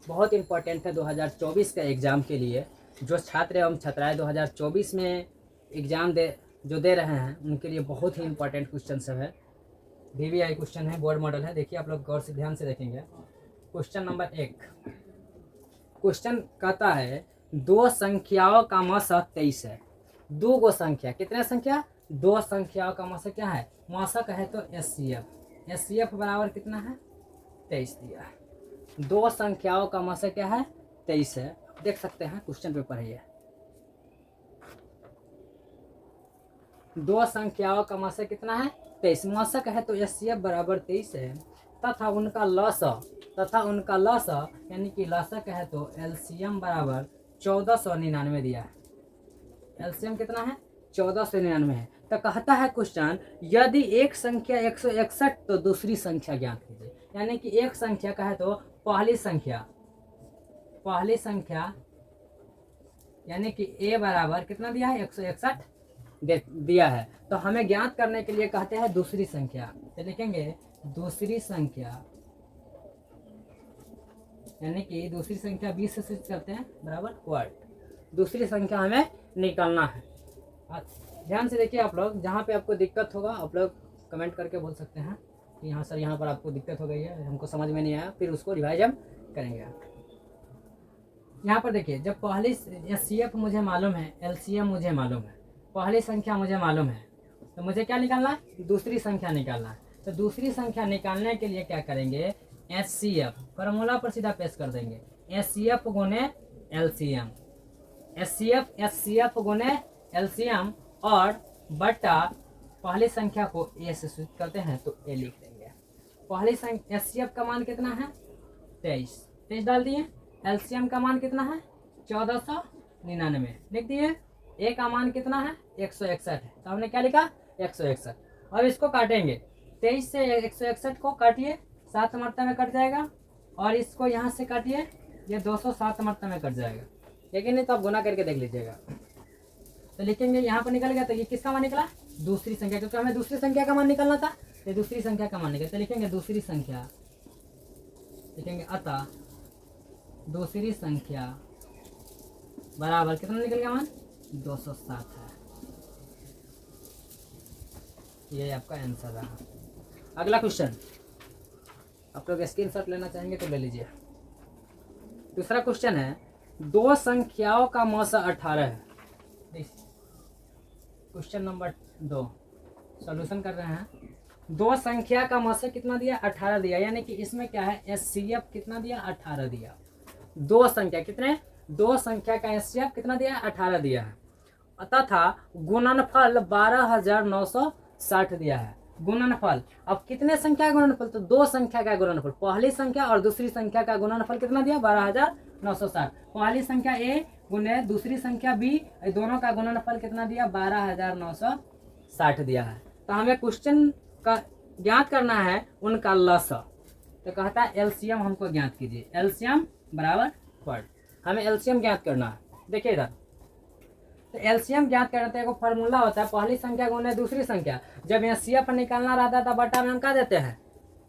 बहुत इंपॉर्टेंट है 2024 का एग्ज़ाम के लिए। जो छात्र एवं छात्राएँ 2024 में एग्ज़ाम दे रहे हैं उनके लिए बहुत ही इंपॉर्टेंट क्वेश्चन सब है। VVI क्वेश्चन है, बोर्ड मॉडल है। देखिए आप लोग गौर से ध्यान से देखेंगे। क्वेश्चन नंबर 1, क्वेश्चन कहता है दो संख्याओं का मौसा 23 है। दो गो संख्या, कितने संख्या? दो संख्याओं का मौसा क्या है? मौसक है तो SCF बराबर कितना है? 23 दिया है। दो संख्याओं का मौसक क्या है? 23 है। देख सकते हैं क्वेश्चन पेपर है ये। दो संख्याओं का मौसक कितना है? 23। मौसक है तो SCF बराबर 23 है तथा उनका लसा यानी कि लसक है तो LCM बराबर 1499 दिया है। LCM कितना है? 1499 है। तो कहता है क्वेश्चन, यदि एक संख्या 161 तो दूसरी संख्या ज्ञात कीजिए। यानी कि एक संख्या का है तो पहली संख्या यानी कि A बराबर कितना दिया है? 161 दिया है। तो हमें ज्ञात करने के लिए कहते हैं दूसरी संख्या। तो लिखेंगे दूसरी संख्या यानी कि दूसरी संख्या 20 से सूचित करते हैं बराबर वर्ड। दूसरी संख्या हमें निकालना है। ध्यान से देखिए आप लोग, जहाँ पे आपको दिक्कत होगा आप लोग कमेंट करके बोल सकते हैं कि यहाँ सर यहाँ पर आपको दिक्कत हो गई है, हमको समझ में नहीं आया, फिर उसको रिवाइज हम करेंगे। यहाँ पर देखिए, जब पहली SCF मुझे मालूम है, LCM मुझे मालूम है, पहली संख्या मुझे मालूम है, तो मुझे क्या निकालना है? दूसरी संख्या निकालना है। तो दूसरी संख्या निकालने के लिए क्या करेंगे? SCF फॉर्मूला पर सीधा पेश कर देंगे। SCF गुने LCM, SCF गुने LCM और बट्टा पहली संख्या को A से सूचित करते हैं तो A लिख देंगे। पहली संख्या SCF का मान कितना है? 23 डाल दिए। LCM का मान कितना है? 1499 लिख दिए। A का मान कितना है? 161 है। तो हमने क्या लिखा? 161। अब इसको काटेंगे। 23 से 161 को काटिए, 7 मरतबे में कट जाएगा, और इसको यहाँ से काटिए, ये 207 मरतबे में कट जाएगा। लेकिन नहीं तो आप गुना करके देख लीजिएगा। तो लिखेंगे यहाँ पर निकल गया, तो ये किसका मान निकला? दूसरी संख्या, क्योंकि हमें दूसरी संख्या का मान निकलना था। तो दूसरी संख्या का मान निकला, तो लिखेंगे दूसरी संख्या, लिखेंगे अतः दूसरी संख्या बराबर कितना निकल गया मान? 207 है। ये आपका आंसर रहा। अगला क्वेश्चन, आप लोग स्क्रीनशॉट लेना चाहेंगे तो ले लीजिए। दूसरा क्वेश्चन है, दो संख्याओं का मौसा 18 है। क्वेश्चन नंबर 2 सॉल्यूशन कर रहे हैं। दो संख्या का मौसा कितना दिया? 18 दिया। यानी कि इसमें क्या है? SCF कितना दिया? 18 दिया। दो संख्या कितने? दो संख्या का SCF कितना दिया? 18 दिया है। तथा गुणनफल 12,960 दिया है। गुणनफल, अब कितने संख्या का गुणनफल? तो दो संख्या का गुणनफल, पहली संख्या और दूसरी संख्या का गुणनफल कितना दिया? 12,960। पहली संख्या A गुने दूसरी संख्या B, दोनों का गुणनफल कितना दिया? 12,960 दिया है। तो हमें क्वेश्चन का ज्ञात करना है उनका लसा। तो कहता है LCM हमको ज्ञात कीजिए। LCM बराबर वर्ड, हमें LCM ज्ञात करना है। देखिए इधर, तो LCM ज्ञात करते हैं, फॉर्मूला होता है पहली संख्या गुने दूसरी संख्या। जब SCF निकालना रहता था बट्टा में हम क्या देते हैं?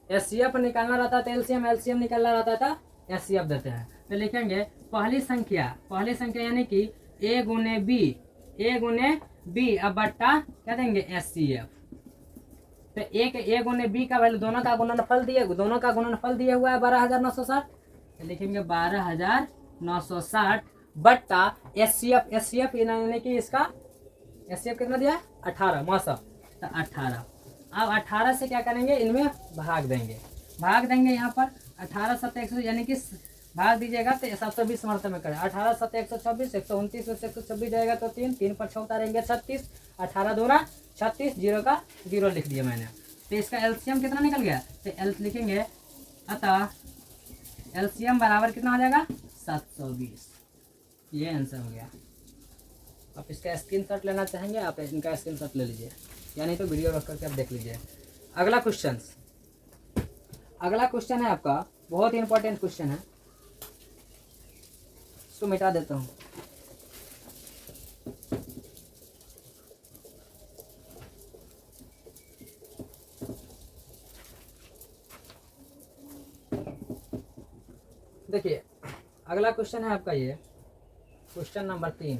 SCF निकालना रहता था LCM, LCM निकालना रहता था SCF देते हैं। तो लिखेंगे पहली संख्या यानी कि A गुने B, अब बट्टा क्या देंगे? SCF। तो A गुने B का वैल्यू, दोनों का गुणनफल दिया हुआ है 12,960। तो लिखेंगे 12,960 बट्टा SCF यानी कि इसका SCF कितना दिया? 18 मौसम, तो 18। अब 18 से क्या करेंगे? इनमें भाग देंगे यहाँ पर 18 7 100, यानी कि भाग दीजिएगा तो 720 मरतबे में करें। 18 7 126, 129 से 126 जाएगा तो 3 पर 6 उतारेंगे 36, 18 दूना 36, 0 का 0 लिख दिया मैंने। तो इसका LCM कितना निकल गया? तो L लिखेंगे अतः LCM बराबर कितना आ जाएगा? 720। ये आंसर हो गया। आप इसका स्क्रीनशॉट लेना चाहेंगे, आप इनका स्क्रीनशॉट ले लीजिए, या नहीं तो वीडियो रोक करके आप देख लीजिए। अगला क्वेश्चन है आपका, बहुत ही इंपॉर्टेंट क्वेश्चन है। इसको मिटा देता हूँ। देखिए अगला क्वेश्चन है आपका, ये क्वेश्चन नंबर 3।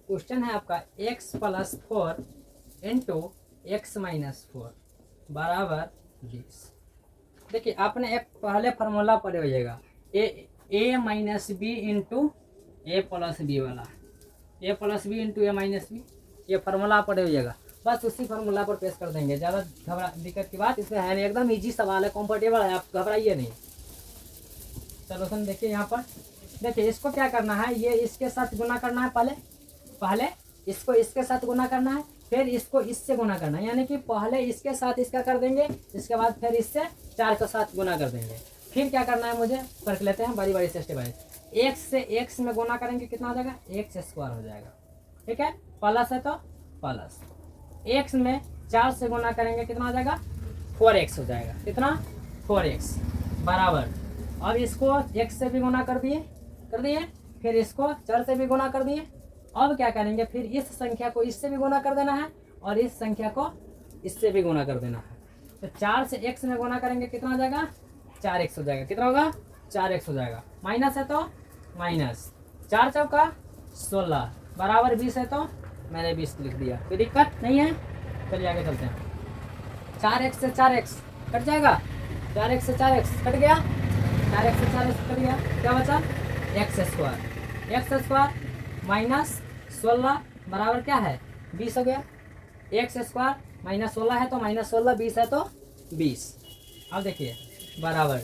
क्वेश्चन है आपका x+4 इंटू x-4 बराबर 20। देखिए आपने एक पहले फार्मूला पढ़े होइएगा, a minus B into A plus B वाला, a plus B into A minus B, ये फार्मूला पढ़े होइएगा। बस उसी फार्मूला पर पेश कर देंगे, ज़्यादा दिक्कत की बात इसमें है नहीं, एकदम इजी सवाल है, कंफर्टेबल है, आप घबराइए नहीं। सोल्यूशन देखिए यहाँ पर, देखिए इसको क्या करना है, ये इसके साथ गुना करना है, पहले इसको इसके साथ गुना करना है, फिर इसको इससे गुना करना है, यानी कि पहले इसके साथ इसका कर देंगे, इसके बाद फिर इससे 4 के साथ गुना कर देंगे। फिर क्या करना है मुझे कर लेते हैं बारी बारी से स्टेप बाय। x से x में गुना करेंगे कितना हो जाएगा, x² हो जाएगा, ठीक है, प्लस है तो प्लस, x में 4 से गुना करेंगे कितना हो जाएगा, 4x हो जाएगा, कितना 4x बराबर। अब इसको x से भी गुना कर दिए, फिर इसको 4 से भी गुना कर दिए। अब क्या करेंगे, फिर इस संख्या को इससे भी गुना कर देना है और इस संख्या को इससे भी गुना कर देना है। तो 4 से x में गुना करेंगे कितना हो जाएगा, 4x हो जाएगा, कितना होगा 4x हो जाएगा, माइनस है तो माइनस, 4 चौका 16 बराबर 20 है तो मैंने 20 लिख दिया, कोई दिक्कत नहीं है। चलिए आगे चलते हैं। 4x से 4x कट जाएगा, 4x से 4x कट गया, 4x से 4x कट गया, क्या बचा x² माइनस 16 बराबर क्या है 20 हो गया, x² माइनस 16 है तो माइनस 16, 20 है तो 20। अब देखिए बराबर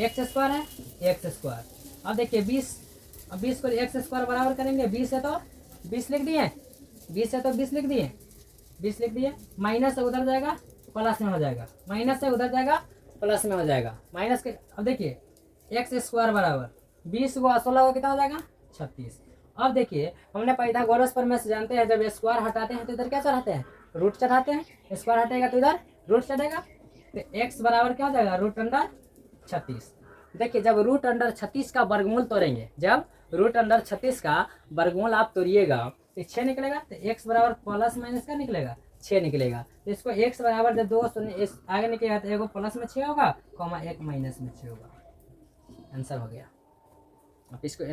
x² है x², अब देखिए 20, अब 20 को x² बराबर करेंगे, 20 है तो 20 लिख दिए, 20 है तो 20 लिख दिए, 20 लिख दिए, माइनस से उधर जाएगा प्लस में हो जाएगा, माइनस से उधर जाएगा प्लस में हो जाएगा, माइनस के। अब देखिए x² बराबर 20 को 16 को कितना हो जाएगा 36। अब देखिए हमने पाइथागोरस प्रमेय से जानते हैं, जब स्क्वायर हटाते हैं तो इधर क्या चढ़ाते हैं, रूट चढ़ाते हैं, स्क्वायर हटेगा तो इधर रूट चढ़ेगा, तो x बराबर क्या हो जाएगा √36। देखिए जब √36 का वर्गमूल तोड़ेंगे, जब √36 का वर्गमूल आप तोड़िएगा तो 6 निकलेगा, तो x बराबर प्लस माइनस का निकलेगा 6 निकलेगा। तो इसको x बराबर जब 2 शून्य आगे निकलेगा तो एगो प्लस में 6 होगा, कॉमा 1 माइनस में 6 होगा, आंसर हो गया। अब इसको